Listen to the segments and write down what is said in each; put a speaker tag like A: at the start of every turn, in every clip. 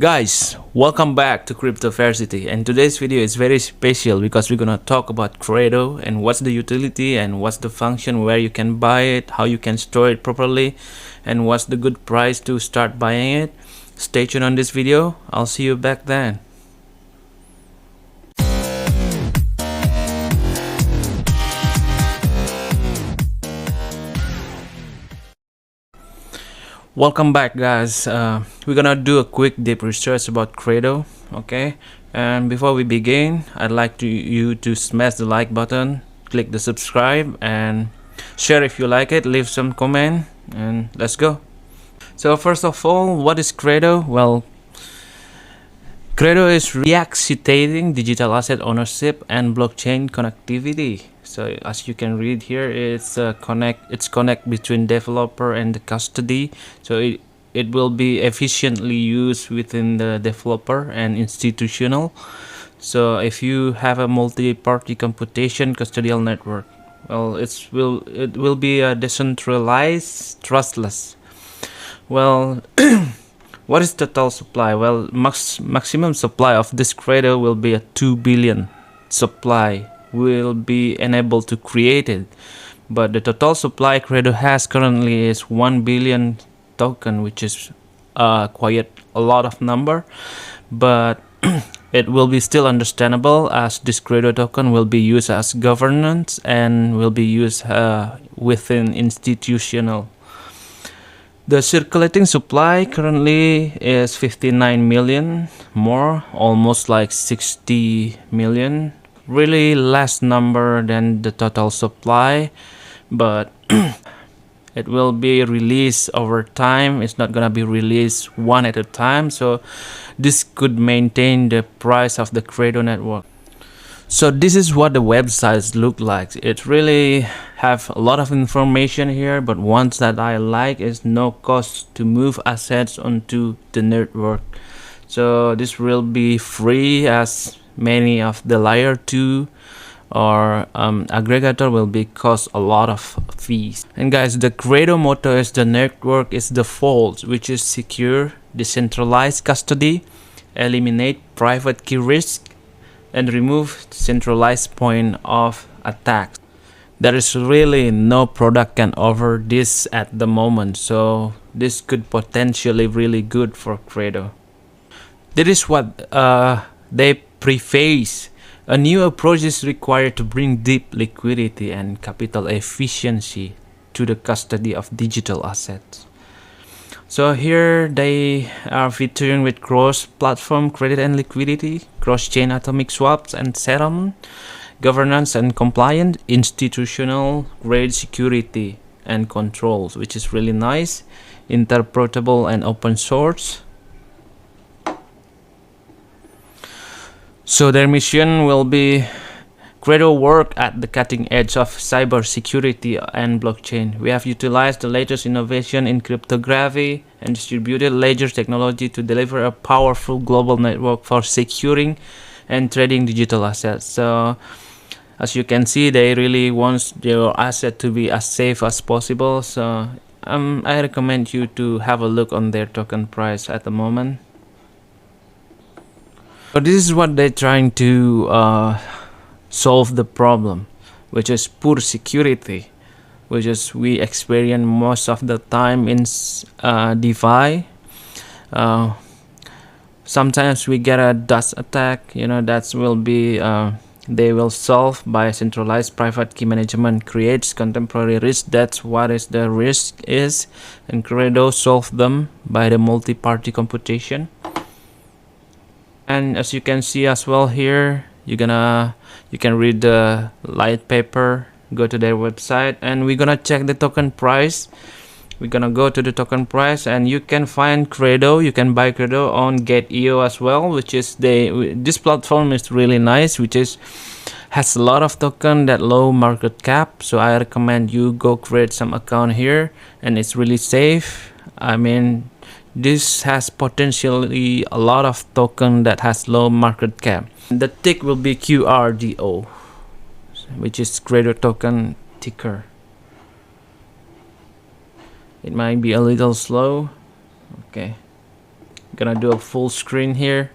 A: Guys, welcome back to Cryptoversity, and today's video is very special because we're gonna talk about QREDO and what's the utility and what's the function, where you can buy it, how you can store it properly, and what's the good price to start buying it. Stay tuned on this video. I'll see you back then. Welcome back, guys. We're gonna do a quick deep research about QREDO, okay? And before we begin, I'd like you to smash the like button, click the subscribe, and share if you like it, leave some comment, and let's go. So first of all, what is QREDO? Well, QREDO is reactivating digital asset ownership and blockchain connectivity. So as you can read here, it's connect between developer and the custody. So it will be efficiently used within the developer and institutional. So if you have a multi-party computation custodial network, well, it will be a decentralized, trustless. Well, what is total supply? Well, maximum supply of this QREDO will be a 2 billion supply will be enabled to create it, but the total supply QREDO has currently is 1 billion token, which is quite a lot of number, but it will be still understandable as this QREDO token will be used as governance and will be used within institutional. The circulating supply currently is 59 million more, almost like 60 million. Really less number than the total supply, but it will be released over time. It's not gonna be released one at a time, so this could maintain the price of the QREDO network. So this is what the websites look like. It really have a lot of information here, but ones that I like is no cost to move assets onto the network. So this will be free, as many of the layer 2 or aggregator will be cost a lot of fees. And guys, the QREDO motto is the network is the fault, which is secure, decentralized custody, eliminate private key risk, and remove centralized point of attack. There is really no product can offer this at the moment, so this could potentially really good for QREDO. That is what they preface. A new approach is required to bring deep liquidity and capital efficiency to the custody of digital assets. So here they are featuring with cross-platform credit and liquidity, cross-chain atomic swaps and settlement, governance and compliance, institutional grade security and controls, which is really nice, interpretable and open source. So their mission will be QREDO work at the cutting edge of cybersecurity and blockchain. We have utilized the latest innovation in cryptography and distributed ledger technology to deliver a powerful global network for securing and trading digital assets. So as you can see, they really want their asset to be as safe as possible. So I recommend you to have a look on their token price at the moment. So this is what they're trying to solve the problem, which is poor security, which is we experience most of the time in DeFi. Sometimes we get a DOS attack, that will be they will solve by centralized private key management creates contemporary risk. That's what is the risk is, and QREDO solve them by the multi-party computation. And as you can see as well here, you can read the light paper, go to their website, and we're gonna check the token price. We're gonna go to the token price, and you can find QREDO. You can buy QREDO on Gate.io as well, which is this platform is really nice, which has a lot of token that low market cap. So I recommend you go create some account here, and it's really safe. I mean, this has potentially a lot of token that has low market cap. The tick will be QREDO, which is QREDO token ticker. It might be a little slow. Okay, gonna do a full screen here.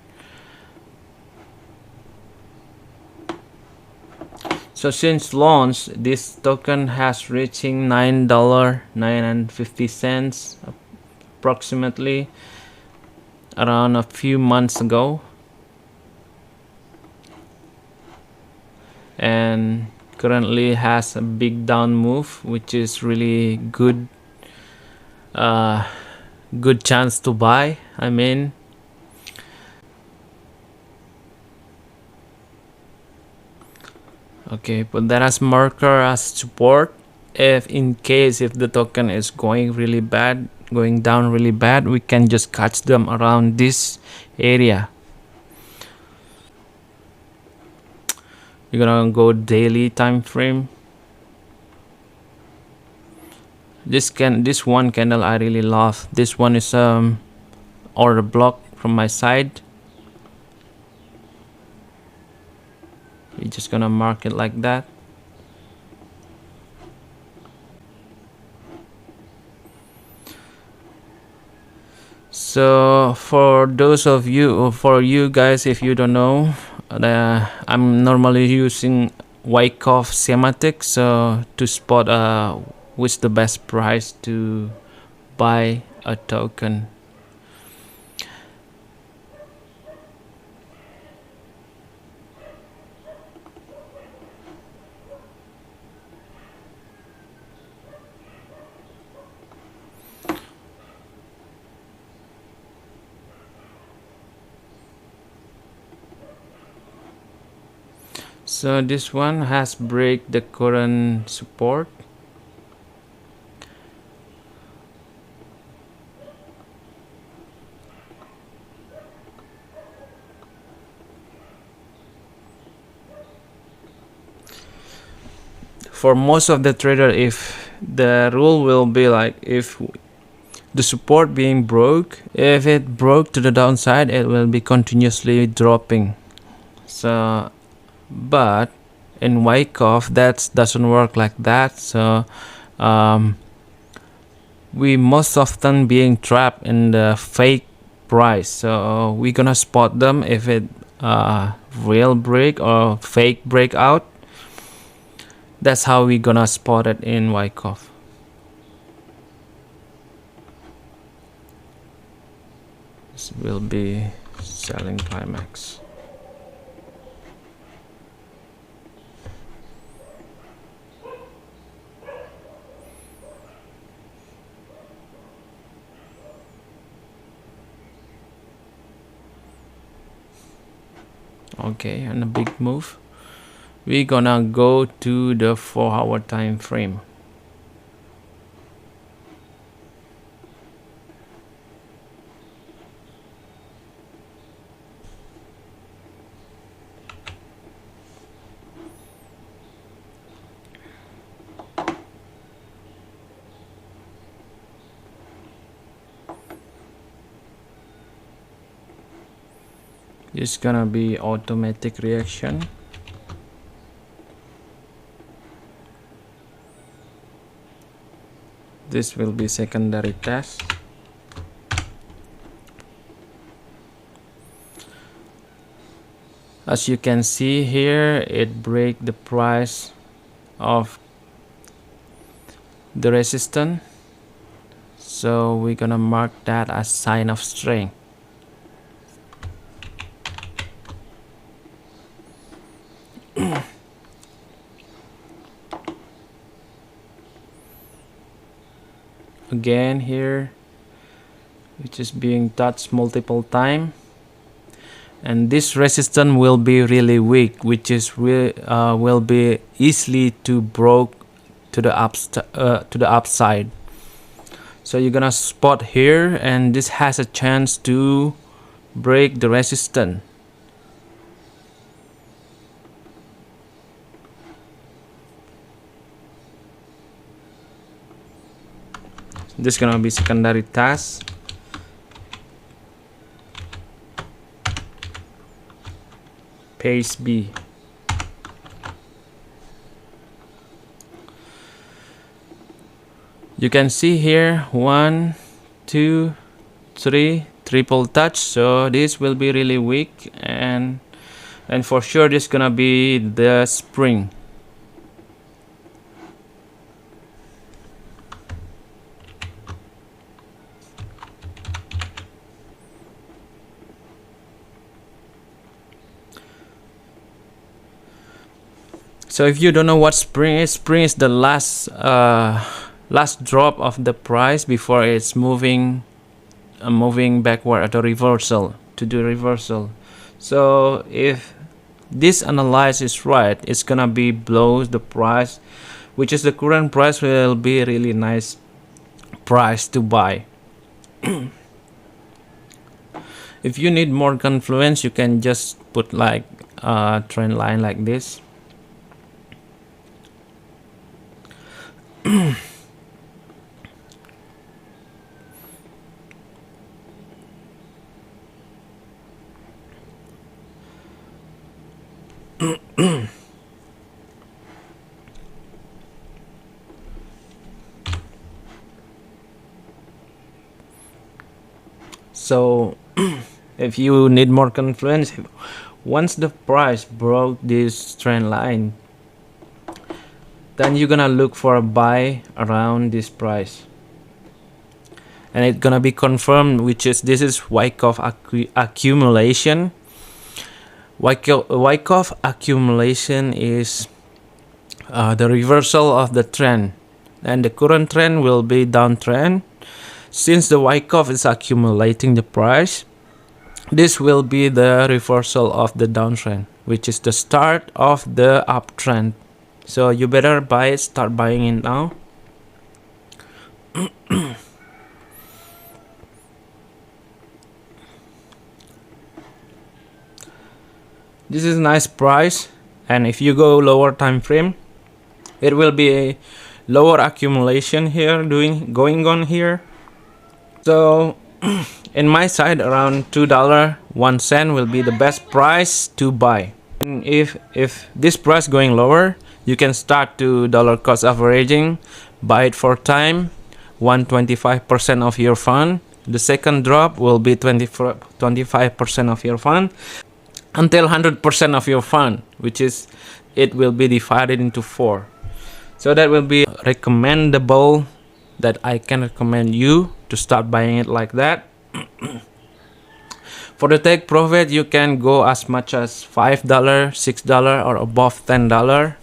A: So since launch, this token has reaching $9.50 approximately around a few months ago, and currently has a big down move, which is really good good chance to buy. I mean, okay, put that as marker as support. If in case if the token is going really bad, going down really bad, we can just catch them around this area. We're gonna go daily time frame. This one candle I really love. This one is order block from my side. We're just gonna mark it like that. So for those of you, or for you guys, if you don't know, I'm normally using wyckoff semantic, so to spot which the best price to buy a token. So this one has break the current support. For most of the trader, if the rule will be like, if the support being broke, if it broke to the downside, it will be continuously dropping. So but in wyckoff that doesn't work like that. So we most often being trapped in the fake price, so we're gonna spot them if it real break or fake breakout. That's how we're gonna spot it in wyckoff. This will be selling climax. Okay, and a big move. We're gonna go to the 4-hour time frame. It's gonna be automatic reaction. This will be secondary test. As you can see here, it break the price of the resistance, so we're gonna mark that as sign of strength. Again here, which is being touched multiple times, and this resistance will be really weak, which is will be easily to broke to the upside. So you're gonna spot here, and this has a chance to break the resistance. This is gonna be secondary task. Page B. You can see here 1, 2, 3, triple touch, so this will be really weak, and for sure this gonna be the spring. So if you don't know what spring is the last drop of the price before it's moving backward at a reversal to do reversal. So if this analysis is right, it's gonna be below the price, which is the current price, will be really nice price to buy. If you need more confluence, you can just put like a trend line like this. So if you need more confluence, once the price broke this trend line, then you're gonna look for a buy around this price, and it's gonna be confirmed, which is this is wyckoff accumulation. Wyckoff accumulation is the reversal of the trend, and the current trend will be downtrend. Since the wyckoff is accumulating the price, this will be the reversal of the downtrend, which is the start of the uptrend. So you better buy it, start buying it now. This is a nice price, and if you go lower time frame, it will be a lower accumulation here going on here. So in my side, around $2.01 will be the best price to buy. And if this price going lower, you can start to dollar cost averaging, buy it for time, 125% of your fund. The second drop will be 25% of your fund until 100% of your fund, which is it will be divided into 4. So that will be recommendable, that I can recommend you to start buying it like that. For the take profit, you can go as much as $5, $6, or above $10.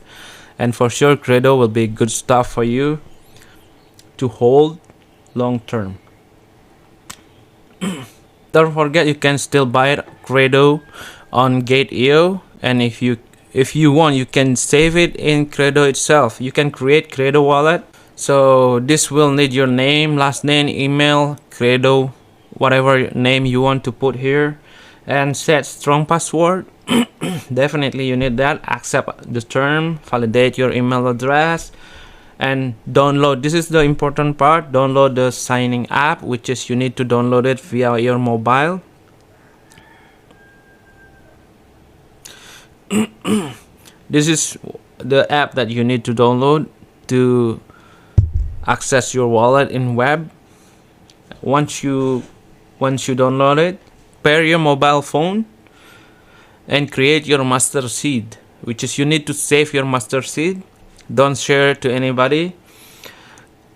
A: And for sure, QREDO will be good stuff for you to hold long term. Don't forget, you can still buy QREDO on Gate.io, and if you want, you can save it in QREDO itself. You can create QREDO wallet. So this will need your name, last name, email, QREDO, whatever name you want to put here, and set strong password. Definitely you need that. Accept the term, validate your email address, and download. This is the important part. Download the signing app, which is you need to download it via your mobile. This is the app that you need to download to access your wallet in web. Once you download it, pair your mobile phone and create your master seed, which is you need to save your master seed. Don't share it to anybody.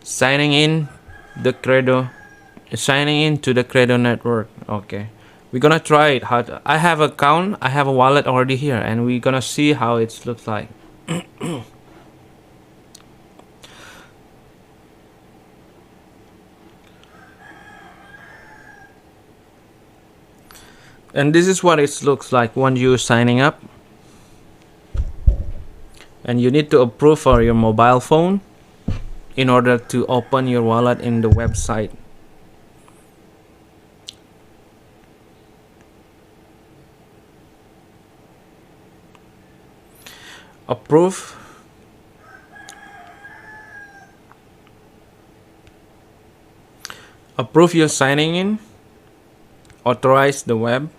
A: Signing in to the QREDO network. Okay, we're gonna try it. I have an account, I have a wallet already here, and we're gonna see how it looks like. And this is what it looks like when you're signing up. And you need to approve for your mobile phone in order to open your wallet in the website. Approve. Approve your signing in. Authorize the web.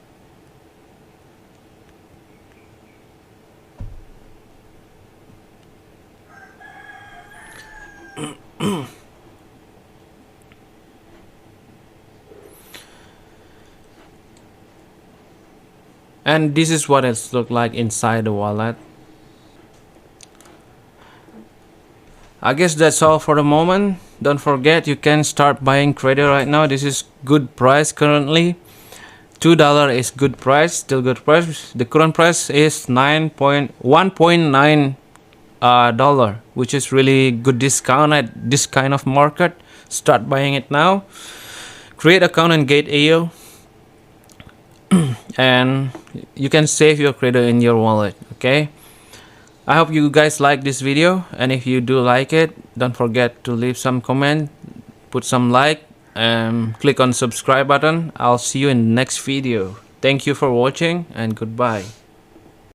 A: And this is what it's look like inside the wallet. I guess that's all for the moment. Don't forget, you can start buying QREDO right now. This is good price currently. $2 is good price, still good price. The current price is $1.9 dollar, which is really good discount at this kind of market. Start buying it now. Create account and get AO, and you can save your QREDO in your wallet. Okay, I hope you guys like this video, and if you do like it, don't forget to leave some comment, put some like, and click on subscribe button. I'll see you in the next video. Thank you for watching, and goodbye.